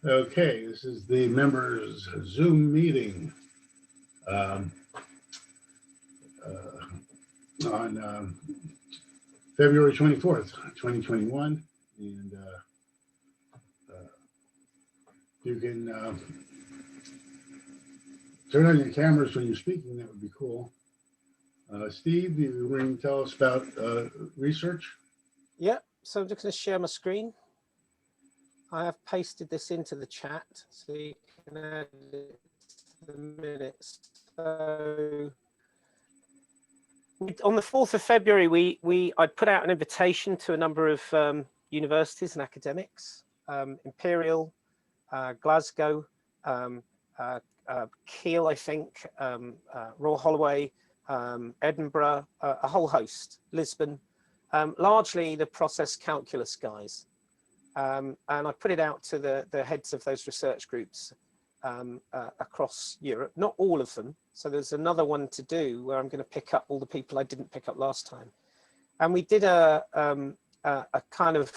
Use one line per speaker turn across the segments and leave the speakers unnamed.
Okay, this is the members Zoom meeting um, on February 24th, 2021. And you can turn on your cameras when you're speaking. That would be cool. Steve, you were going to tell us about research?
Yeah, so I'm just going to share my screen. I have pasted this into the chat so you can add it to the minutes. So on the 4th of February, I put out an invitation to a number of universities and academics, Imperial, Glasgow, Kiel, I think, Royal Holloway, Edinburgh, a whole host, Lisbon, largely the process calculus guys. And I put it out to the heads of those research groups across Europe, not all of them. So there's another one to do where I'm going to pick up all the people I didn't pick up last time. And we did a kind of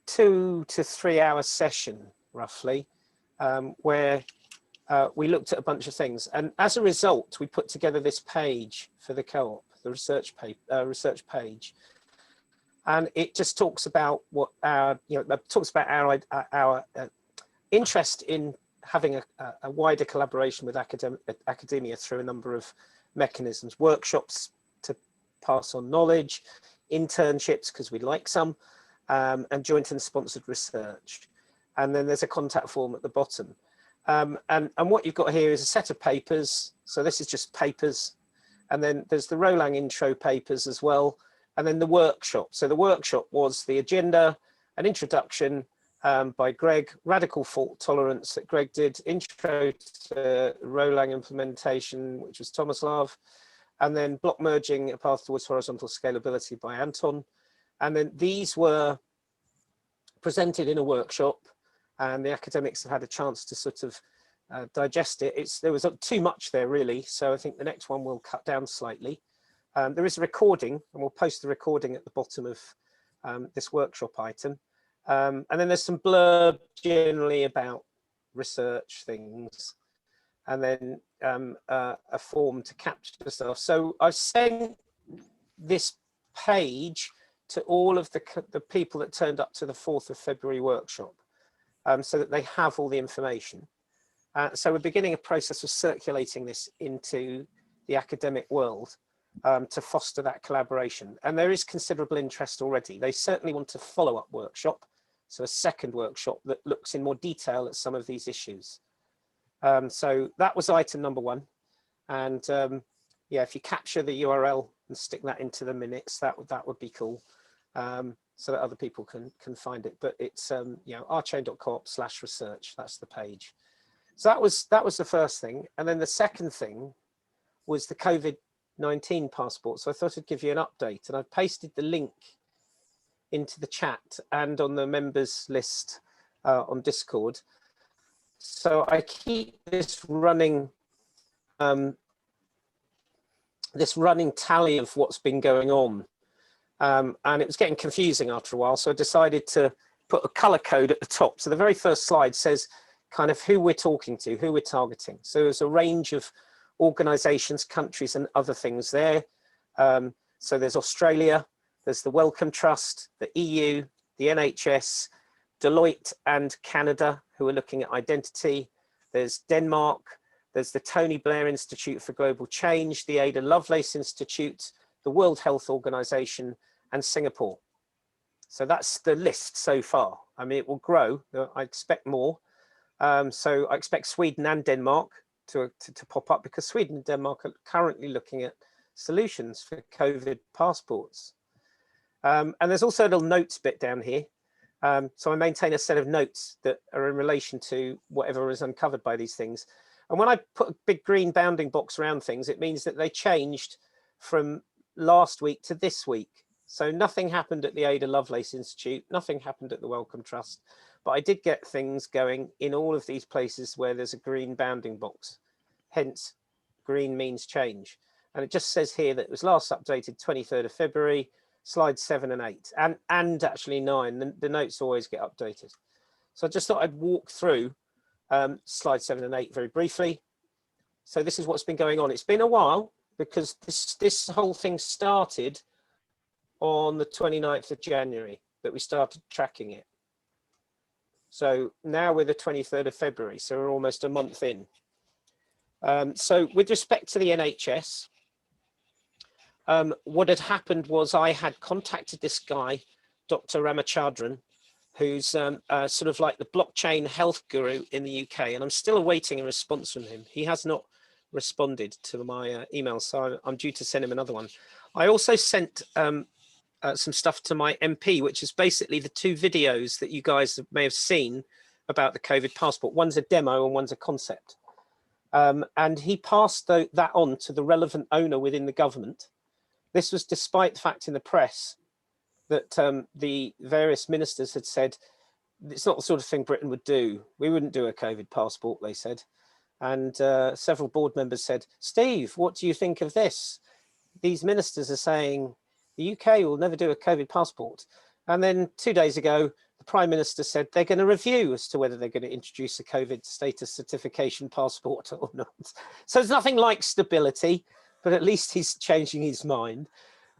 2 to 3 hour session, roughly, where we looked at a bunch of things. And as a result, we put together this page for the co-op, the research page. And it just talks about what our, talks about our interest in having a wider collaboration with academia through a number of mechanisms, workshops to pass on knowledge, internships, because we'd like some, and joint and sponsored research. And then there's a contact form at the bottom. And what you've got here is a set of papers. So this is just papers. And then there's the Roland intro papers as well. And then the workshop. So the workshop was the agenda, an introduction by Greg, radical fault tolerance that Greg did, intro to Roland implementation, which was Tomislav, and then block merging, a path towards horizontal scalability by Anton. And then these were presented in a workshop, and the academics have had a chance to sort of digest it. There was too much there, really. So I think the next one will cut down slightly. There is a recording, and we'll post the recording at the bottom of this workshop item. And then there's some blurb generally about research things, and then a form to capture the stuff. So I've sent this page to all of the people that turned up to the 4th of February workshop, so that they have all the information. So we're beginning a process of circulating this into the academic world to foster that collaboration. And there is considerable interest already. They certainly want a follow-up workshop, so a second workshop that looks in more detail at some of these issues. So that was item number 1. And yeah, if you capture the URL and stick that into the minutes, that would be cool, so that other people can find it. But it's rchain.coop/research. That's the page. So that was the first thing. And then the second thing was the COVID-19 passport. So I thought I'd give you an update, and I've pasted the link into the chat and on the members list on Discord. So I keep this running tally of what's been going on, and it was getting confusing after a while. So I decided to put a color code at the top. So the very first slide says kind of who we're talking to, who we're targeting. So there's a range of organizations, countries, and other things there. So there's Australia, there's the Wellcome Trust, the EU, the NHS, Deloitte and Canada, who are looking at identity. There's Denmark, there's the Tony Blair Institute for Global Change, the Ada Lovelace Institute, the World Health Organization, and Singapore. So that's the list so far. I mean, it will grow. I expect more. So I expect Sweden and Denmark to pop up, because Sweden and Denmark are currently looking at solutions for COVID passports. And there's also a little notes bit down here. So I maintain a set of notes that are in relation to whatever is uncovered by these things. And when I put a big green bounding box around things, it means that they changed from last week to this week. So nothing happened at the Ada Lovelace Institute, nothing happened at the Wellcome Trust, but I did get things going in all of these places where there's a green bounding box. Hence, green means change. And it just says here that it was last updated 23rd of February, slides 7 and 8, and actually 9. The notes always get updated. So I just thought I'd walk through slide 7 and 8 very briefly. So this is what's been going on. It's been a while because this whole thing started on the 29th of January that we started tracking it. So now we're the 23rd of February, so we're almost a month in. So with respect to the NHS, what had happened was I had contacted this guy, Dr. Ramachandran, who's sort of like the blockchain health guru in the UK, and I'm still awaiting a response from him. He has not responded to my email, so I'm due to send him another one. I also sent some stuff to my MP, which is basically the 2 videos that you guys may have seen about the COVID passport. One's a demo and one's a concept. And he passed that on to the relevant owner within the government. This was despite the fact in the press that the various ministers had said, it's not the sort of thing Britain would do. We wouldn't do a COVID passport, they said. And several board members said, Steve, what do you think of this? These ministers are saying the UK will never do a COVID passport. And then 2 days ago, the Prime Minister said they're going to review as to whether they're going to introduce a COVID status certification passport or not. So there's nothing like stability, but at least he's changing his mind.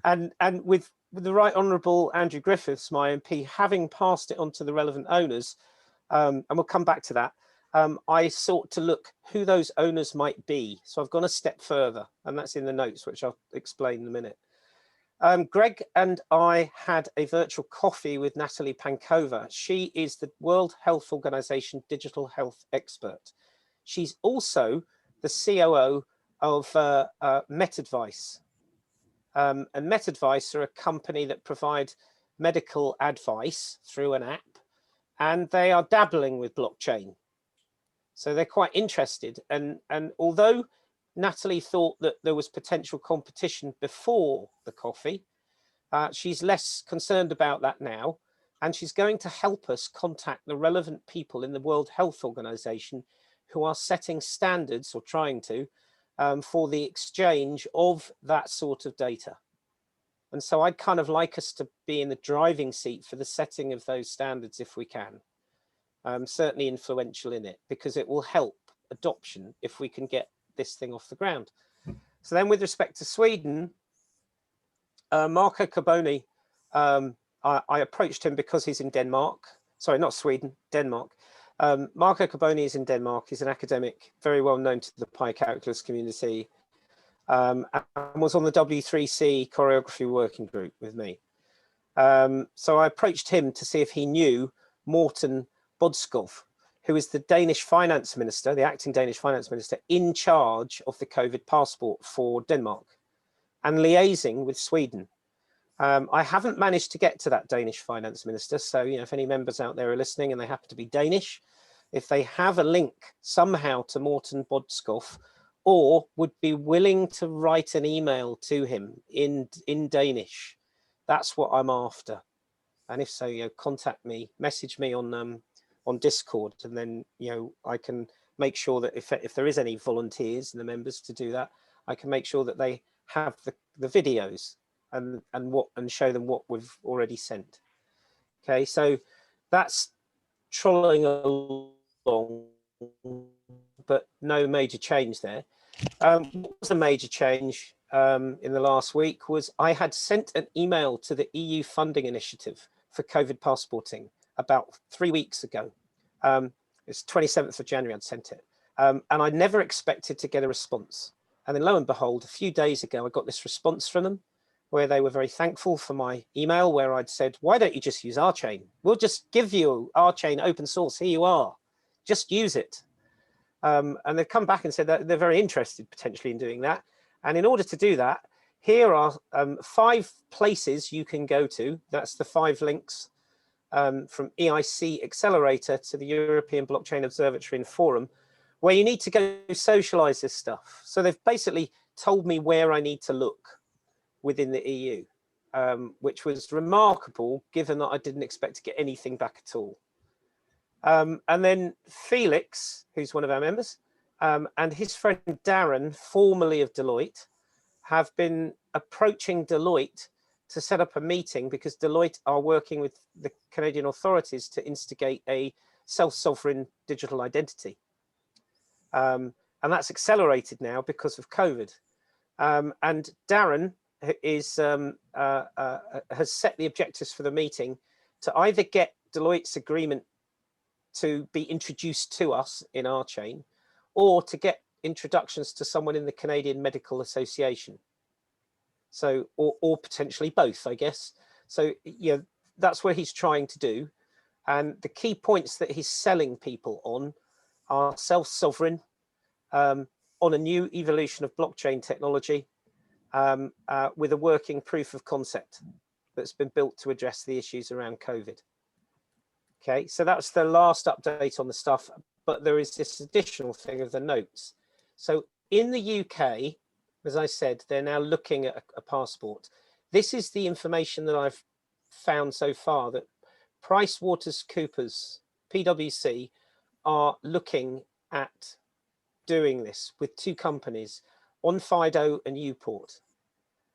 And with the Right Honourable Andrew Griffiths, my MP, having passed it on to the relevant owners, and we'll come back to that, I sought to look who those owners might be. So I've gone a step further, and that's in the notes, which I'll explain in a minute. Greg and I had a virtual coffee with Natalie Pankova. She is the World Health Organization digital health expert. She's also the COO of MetAdvice. And MetAdvice are a company that provide medical advice through an app, and they are dabbling with blockchain. So they're quite interested. And although Natalie thought that there was potential competition before the coffee, she's less concerned about that now. And she's going to help us contact the relevant people in the World Health Organization who are setting standards, or trying to, for the exchange of that sort of data. And so I'd kind of like us to be in the driving seat for the setting of those standards if we can. Certainly influential in it, because it will help adoption if we can get this thing off the ground. So then with respect to Sweden, Marco Carboni, I approached him because he's in Denmark. Sorry, not Sweden, Denmark. Marco Carboni is in Denmark. He's an academic, very well known to the Pi calculus community, and was on the W3C choreography working group with me. So I approached him to see if he knew Morten Bodskov, who is the Danish finance minister, the acting Danish finance minister, in charge of the COVID passport for Denmark and liaising with Sweden. I haven't managed to get to that Danish finance minister. So, you know, if any members out there are listening and they happen to be Danish, if they have a link somehow to Morten Bodskov, or would be willing to write an email to him in Danish, that's what I'm after. And if so, you know, contact me, message me on Discord, and then, you know, I can make sure that if there is any volunteers and the members to do that, I can make sure that they have the videos and show them what we've already sent. Okay, so that's trolling along, but no major change there. What was a major change in the last week was I had sent an email to the EU funding initiative for COVID passporting about 3 weeks ago. It's 27th of January I'd sent it. And I never expected to get a response. And then lo and behold, a few days ago, I got this response from them where they were very thankful for my email, where I'd said, why don't you just use RChain? We'll just give you RChain open source. Here you are. Just use it. And they've come back and said that they're very interested potentially in doing that. And in order to do that, here are 5 places you can go to. That's the 5 links from EIC Accelerator to the European Blockchain Observatory and Forum, where you need to go socialize this stuff. So they've basically told me where I need to look within the EU, which was remarkable given that I didn't expect to get anything back at all. And then Felix, who's one of our members, and his friend Darren, formerly of Deloitte, have been approaching Deloitte to set up a meeting because Deloitte are working with the Canadian authorities to instigate a self-sovereign digital identity. And that's accelerated now because of COVID. And Darren is has set the objectives for the meeting to either get Deloitte's agreement to be introduced to us in RChain, or to get introductions to someone in the Canadian Medical Association. So, or potentially both, I guess. So, yeah, that's what he's trying to do. And the key points that he's selling people on are self-sovereign, on a new evolution of blockchain technology, with a working proof of concept that's been built to address the issues around COVID. Okay, so that's the last update on the stuff, but there is this additional thing of the notes. So in the UK, as I said, they're now looking at a passport. This is the information that I've found so far, that PricewaterhouseCoopers, PwC, are looking at doing this with two companies, OnFido and Uport.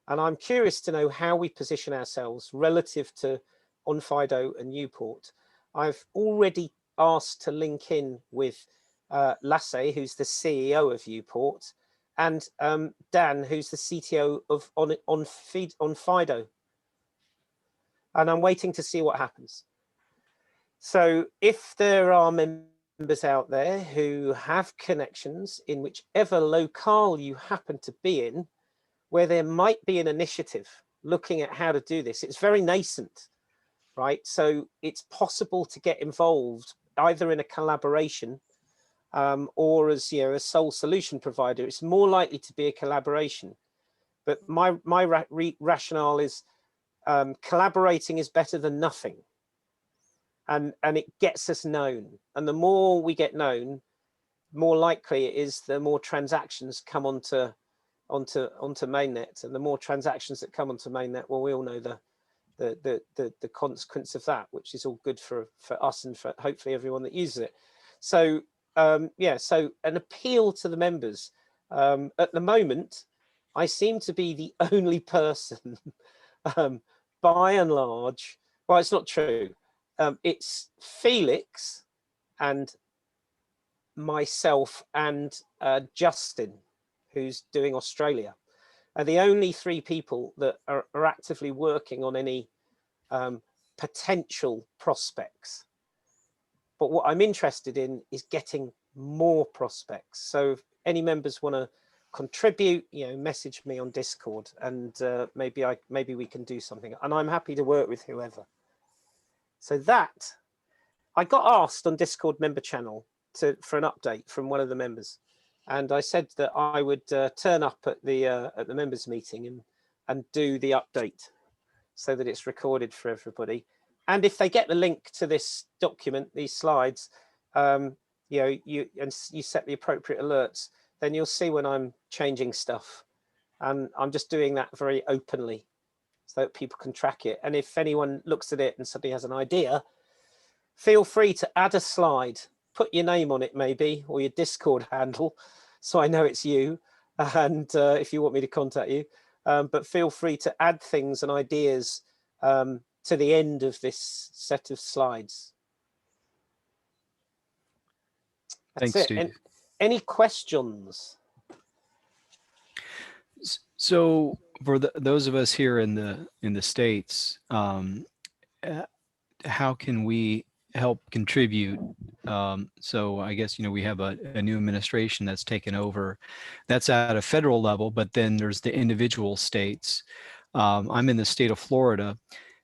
And I'm curious to know how we position ourselves relative to OnFido and Uport. I've already asked to link in with Lasse, who's the CEO of Uport, and Dan, who's the CTO of OnFido. And I'm waiting to see what happens. So if there are members out there who have connections in whichever locale you happen to be in, where there might be an initiative looking at how to do this, it's very nascent, right? So it's possible to get involved either in a collaboration or as, you know, a sole solution provider. It's more likely to be a collaboration. But my rationale is collaborating is better than nothing. And it gets us known. And the more we get known, more likely it is the more transactions come onto mainnet, and the more transactions that come onto mainnet, well, we all know the consequence of that, which is all good for us and for hopefully everyone that uses it. So yeah, so an appeal to the members. At the moment, I seem to be the only person, by and large. Well, it's not true. It's Felix and myself and Justin, who's doing Australia, are the only three people that are actively working on any potential prospects. But what I'm interested in is getting more prospects. So if any members want to contribute, you know, message me on Discord, and maybe we can do something. And I'm happy to work with whoever. So that, I got asked on Discord member channel for an update from one of the members, and I said that I would turn up at the members meeting and do the update so that it's recorded for everybody. And if they get the link to this document, these slides, you know, you set the appropriate alerts, then you'll see when I'm changing stuff. And I'm just doing that very openly so that people can track it. And if anyone looks at it and suddenly has an idea, feel free to add a slide, put your name on it maybe, or your Discord handle, so I know it's you, and if you want me to contact you. But feel free to add things and ideas to the end of this set of slides. That's
Thanks,
it.
Steve.
Any questions?
So for those of us here in the States, how can we help contribute? So I guess, you know, we have a new administration that's taken over. That's at a federal level, but then there's the individual states. I'm in the state of Florida.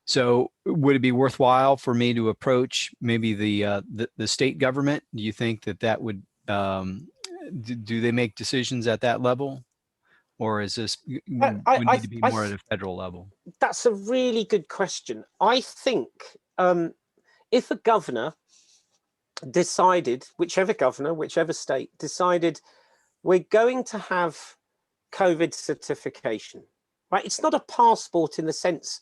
So would it be worthwhile for me to approach maybe the state government? Do you think that would, do they make decisions at that level? Or is this would need to be more at a federal level?
That's a really good question. I think if a governor decided, whichever state decided, we're going to have COVID certification, right? It's not a passport in the sense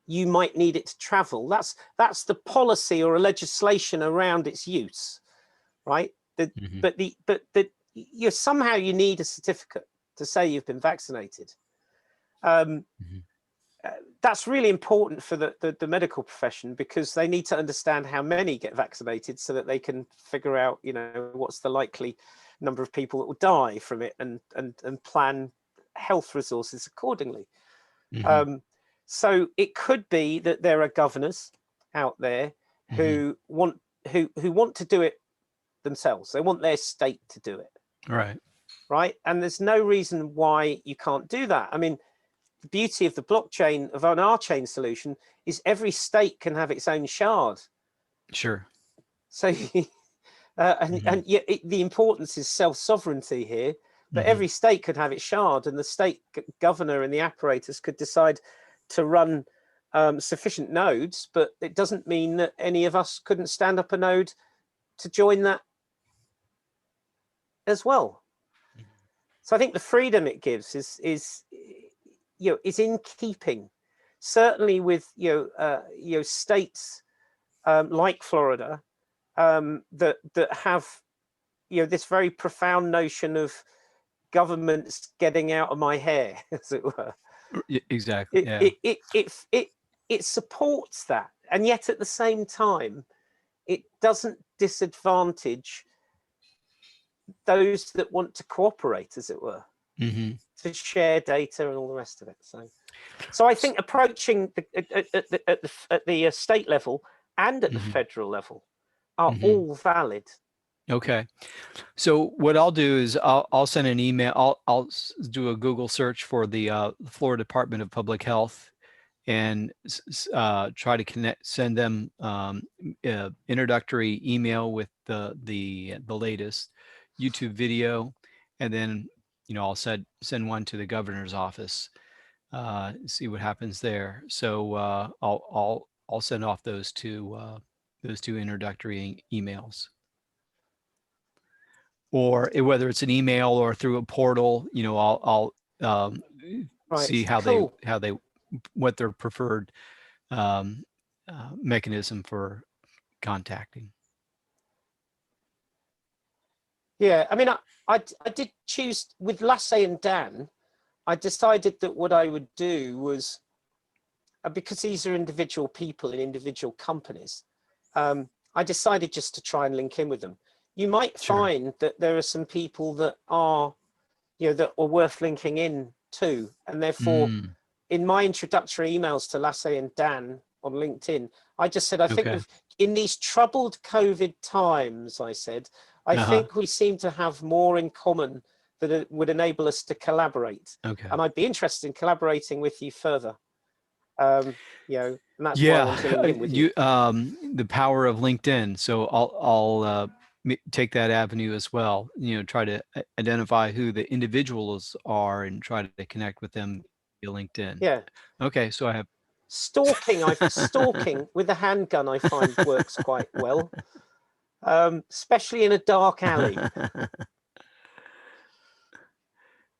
you might need it to travel. That's the policy or a legislation around its use, right? But somehow you need a certificate to say you've been vaccinated. that's really important for the medical profession, because they need to understand how many get vaccinated so that they can figure out, you know, what's the likely number of people that will die from it, and plan health resources accordingly.
Mhm.
So it could be that there are governors out there who want to do it themselves. They want their state to do it,
Right.
right? And there's no reason why you can't do that. I mean, the beauty of the blockchain, of an RChain solution, is every state can have its own shard.
Sure.
So, and yet the importance is self-sovereignty here. But every state could have its shard, and the state governor and the apparatus could decide to run sufficient nodes. But it doesn't mean that any of us couldn't stand up a node to join that as well. So I think the freedom it gives is you know, is in keeping, certainly with states like Florida that have, you know, this very profound notion of governments getting out of my hair, as it were.
Exactly. Yeah.
It supports that, and yet at the same time, it doesn't disadvantage those that want to cooperate, as it were, to share data and all the rest of it. So I think approaching at the state level and at the federal level are all valid.
Okay. So what I'll do is I'll send an email. I'll do a Google search for the Florida Department of Public Health, and try to send them introductory email with the latest YouTube video, and then, you know, I'll send one to the governor's office, see what happens there. So I'll send off those two introductory emails, or whether it's an email or through a portal, you know, I'll
Right.
see how
Cool.
they what their preferred mechanism for contacting.
Yeah, I mean, I did choose with Lasse and Dan. I decided that what I would do was, because these are individual people in individual companies, I decided just to try and link in with them. You might find that there are some people that are, you know, that are worth linking in to, and therefore, in my introductory emails to Lasse and Dan on LinkedIn, I just said, I think in these troubled COVID times, I said, I think we seem to have more in common that it would enable us to collaborate. And I'd be interested in collaborating with you further. You know, and that's why I want to link in with you.
The power of LinkedIn. So I'll take that avenue as well. You know, try to identify who the individuals are and try to connect with them via LinkedIn.
Yeah.
Okay. So I have
stalking with a handgun, I find works quite well, especially in a dark alley.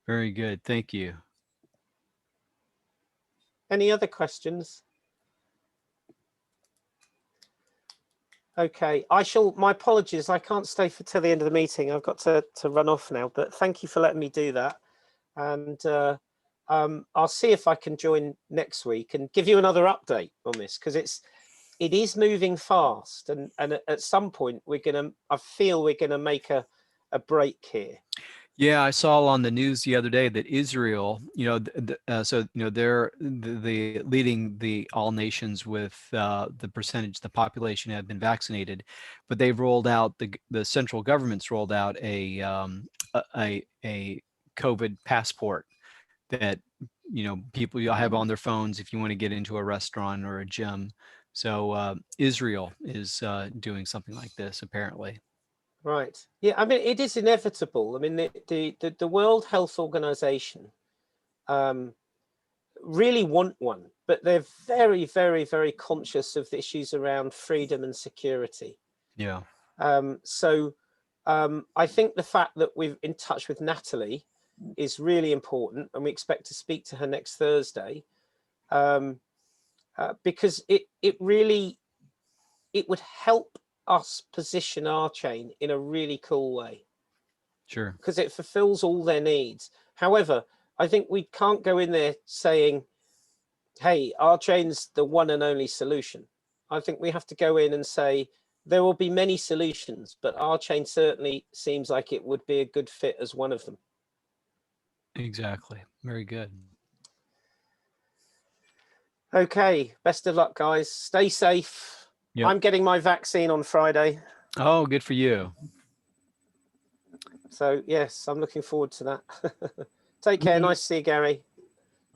Very good. Thank you.
Any other questions? Okay, my apologies, I can't stay till the end of the meeting. I've got to run off now, but thank you for letting me do that. And I'll see if I can join next week and give you another update on this, because it is moving fast, and at some point I feel we're gonna make a break here.
Yeah, I saw on the news the other day that Israel, you know, so you know, they're the leading the all nations with the percentage, the population have been vaccinated, but they've rolled out the central government's rolled out a COVID passport that, you know, people you'll have on their phones if you want to get into a restaurant or a gym. So Israel is doing something like this apparently.
Right. Yeah, I mean, it is inevitable. I mean, the World Health Organization really want one, but they're very, very, very conscious of the issues around freedom and security.
Yeah.
So I think the fact that we're in touch with Natalie is really important, and we expect to speak to her next Thursday, because it would help us position RChain in a really cool way.
Sure.
Because it fulfills all their needs. However, I think we can't go in there saying, hey, RChain's the one and only solution. I think we have to go in and say there will be many solutions, but RChain certainly seems like it would be a good fit as one of them.
Exactly. Very good.
Okay, best of luck, guys. Stay safe.
Yep.
I'm getting my vaccine on Friday.
Oh, good for you.
So, yes, I'm looking forward to that. Take care. Nice to see you, Gary.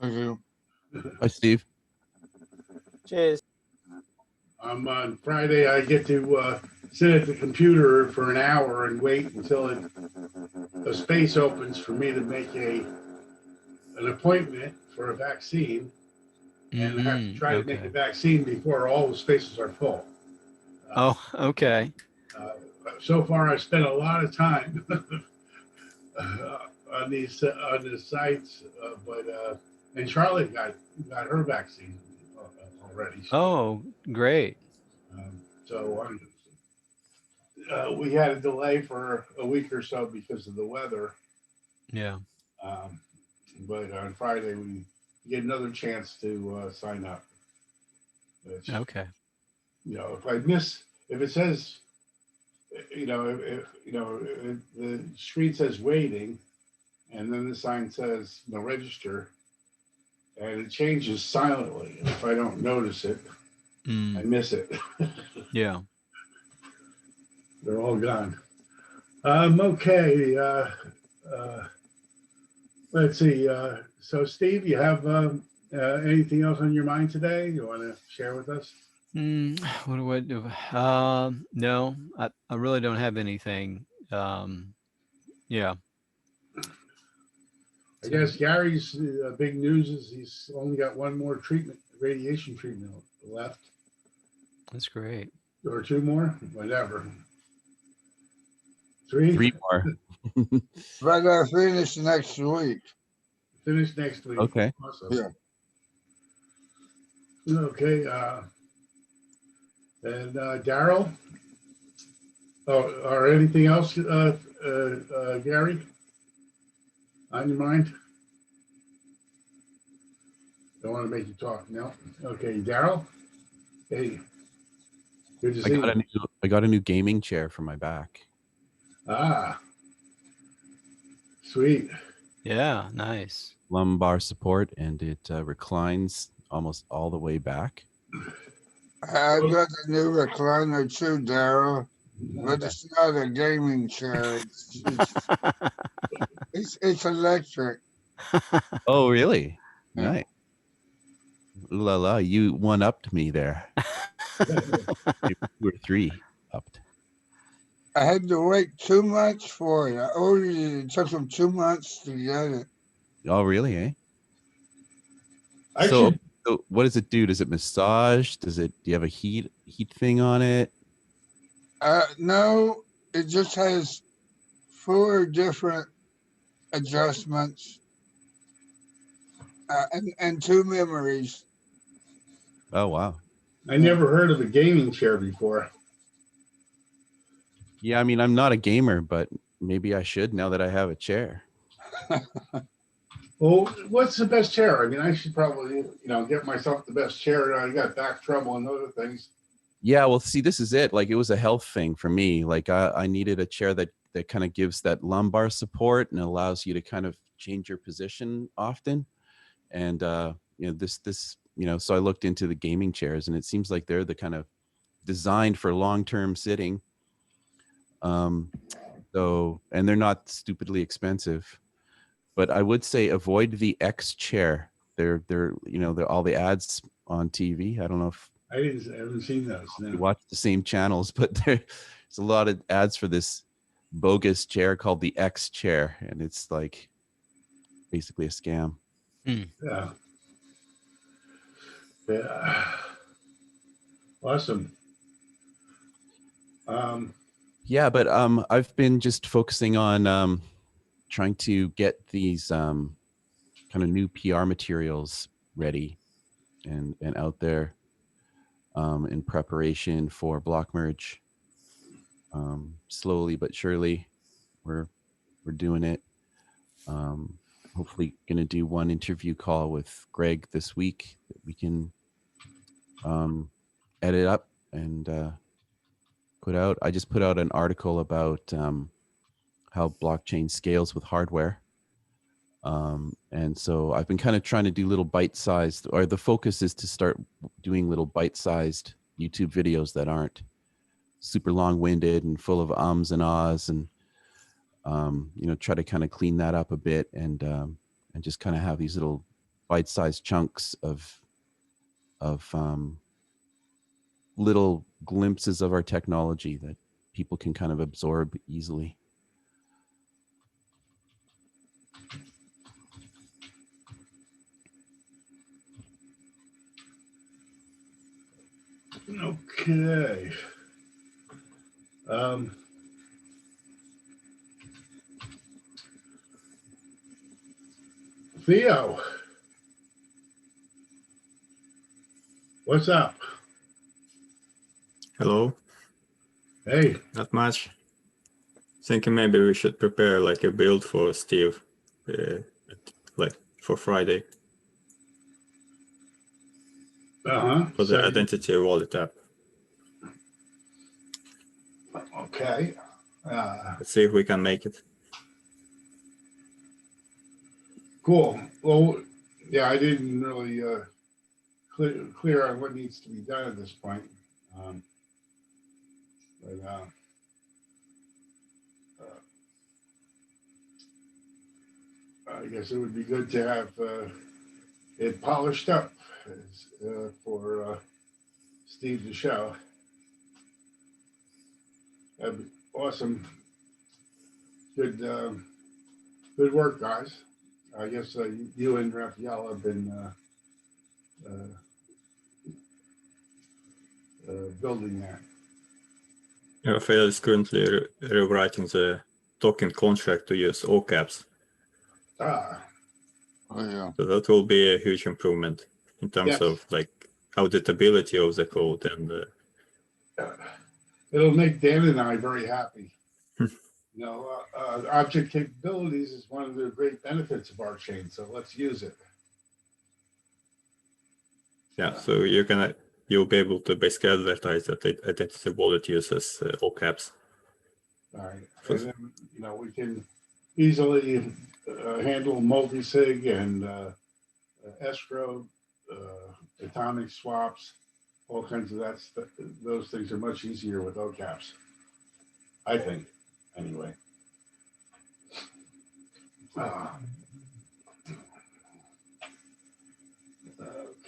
Thank you.
Hi, Steve.
Cheers.
On Friday, I get to sit at the computer for an hour and wait until a space opens for me to make an appointment for a vaccine. And I have to try to make a vaccine before all the spaces are full.
Oh, okay.
So far, I've spent a lot of time on these sites, and Charlotte got her vaccine already.
Oh, great.
So we had a delay for a week or so because of the weather.
Yeah.
But on Friday we get another chance to sign up. Which,
Okay.
if it says, if the screen says waiting, and then the sign says register, and it changes silently. If I don't notice it, I miss it.
Yeah.
They're all gone. Okay. Let's see. So, Steve, you have anything else on your mind today you want to share with us?
What do I do? No, I really don't have anything. Yeah.
I guess Gary's big news is he's only got one more radiation treatment left.
That's great.
Or two more, whatever. Three
more.
But I finish next week.
Finish next week.
Okay.
Awesome.
Yeah.
Okay. And Darryl, or anything else, Gary, on your mind? Don't want to make you talk. No. Okay, Darryl. Hey, good to see you.
I got a new gaming chair for my back.
Ah, sweet.
Yeah, nice.
Lumbar support, and it reclines almost all the way back.
I got a new recliner too, Darryl. But it's not a gaming chair. It's electric.
Oh, really?
Yeah.
Nice. Ooh la la, you one-upped me there. You were three upped.
I had to wait 2 months for it. I ordered it. It took them 2 months to get it.
Oh, really, eh?
So
what does it do? Does it massage? Do you have a heat thing on it?
No, it just has 4 different adjustments and 2 memories.
Oh, wow.
I never heard of a gaming chair before.
Yeah, I mean, I'm not a gamer, but maybe I should now that I have a chair.
Well, what's the best chair? I mean, I should probably, get myself the best chair. I got back trouble and other things.
Yeah, well, see, this is it. Like, it was a health thing for me. Like, I needed a chair that kind of gives that lumbar support and allows you to kind of change your position often. And so I looked into the gaming chairs, and it seems like they're the kind of designed for long-term sitting. So, and they're not stupidly expensive. But I would say avoid the xchair. They're all the ads on TV. I don't know if
I haven't seen those. No.
you watch the same channels, but there's a lot of ads for this bogus chair called the xchair, and it's like basically a scam.
Yeah. Yeah. Awesome.
Yeah, but I've been just focusing on trying to get these kind of new PR materials ready and out there in preparation for block merge. Slowly but surely, we're doing it. hopefully going to do one interview call with Greg this week that we can edit up and put out. I just put out an article about how blockchain scales with hardware. And so I've been kind of trying to do little bite-sized, or the focus is to start doing little bite-sized YouTube videos that aren't super long-winded and full of ums and ahs, and you know, try to kind of clean that up a bit, and just kind of have these little bite-sized chunks of little glimpses of our technology that people can kind of absorb easily.
Okay. Theo, what's up?
Hello,
Hey,
not much. Thinking maybe we should prepare like a build for Steve, like for Friday for the
So,
identity wallet app.
okay.
Let's see if we can make it.
Cool. Well, yeah, I didn't really clear on what needs to be done at this point. I guess it would be good to have it polished up for Steve to show. That'd be awesome. Good, good work, guys. I guess you and Raphael have been building that.
Rafael is currently rewriting the token contract to use all caps.
Ah,
Oh, yeah.
So that will be a huge improvement in terms
Yes.
of like auditability of the code, and
it'll make Dan and I very happy. You know, object capabilities is one of the great benefits of RChain, so let's use it.
yeah, so you'll be able to basically advertise that identity wallet uses all caps.
All right, and then, you know, we can easily handle multi-sig and escrow, atomic swaps, all kinds of that stuff. Those things are much easier with OCAPs, I think, anyway.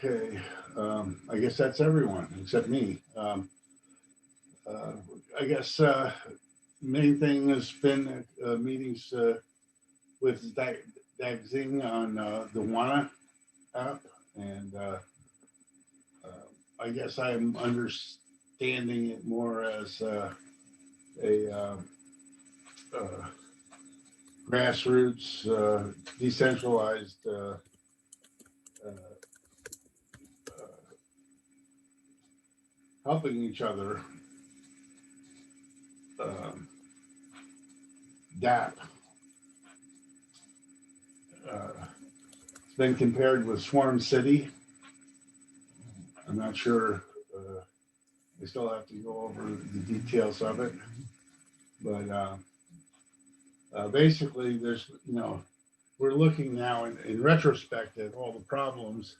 Okay, I guess that's everyone except me. I guess main thing has been meetings with Dagzing on the WANA app, and I guess I'm understanding it more as a grassroots, decentralized helping each other DApp. It's been compared with Swarm City. I'm not sure. I still have to go over the details of it, but basically, there's, you know, we're looking now in retrospect at all the problems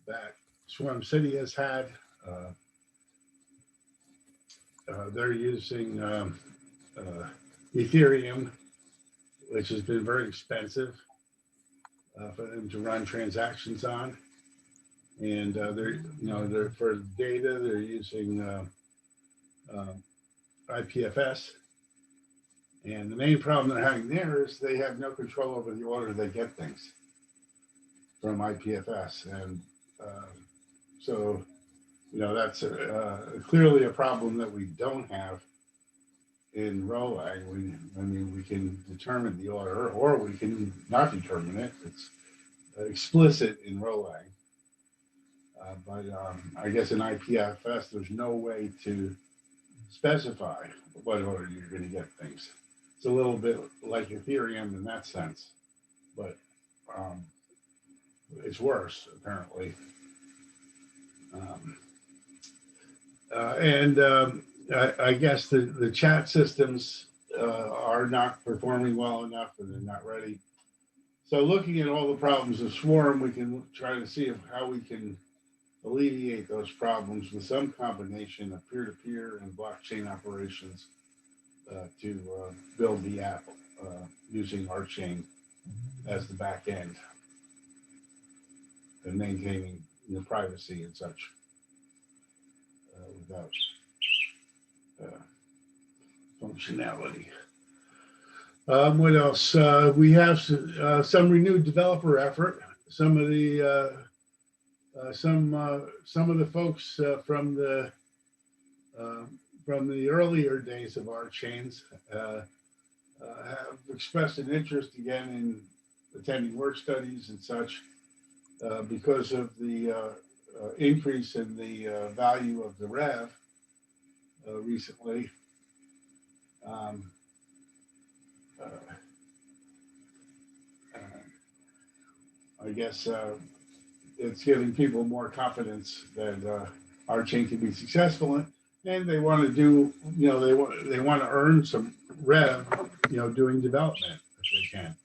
that Swarm City has had. They're using Ethereum, which has been very expensive for them to run transactions on, and they're for data they're using IPFS, and the main problem they're having there is they have no control over the order they get things from IPFS, and so, you know, that's clearly a problem that we don't have in Rolag. We can determine the order, or we can not determine it. It's explicit in Rolag, but I guess in IPFS there's no way to specify what order you're going to get things. It's a little bit like Ethereum in that sense. but it's worse apparently. I guess the chat systems are not performing well enough, and they're not ready. So looking at all the problems of Swarm, we can try to see how we can alleviate those problems with some combination of peer-to-peer and blockchain operations to build the app using RChain as the back end and maintaining privacy and such without functionality. What else? We have some renewed developer effort. Some of the folks from the earlier days of RChains have expressed an interest again in attending work studies and such because of the increase in the value of the rev recently. I guess it's giving people more confidence that RChain can be successful, and they want to do, they want to earn some rev, doing development if they can.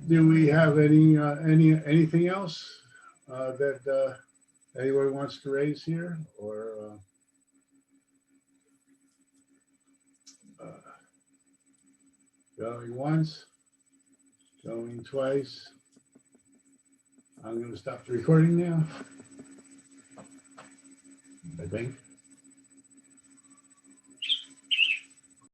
Do we have anything else that anyone wants to raise here, or going once, going twice? I'm going to stop the recording now, I think.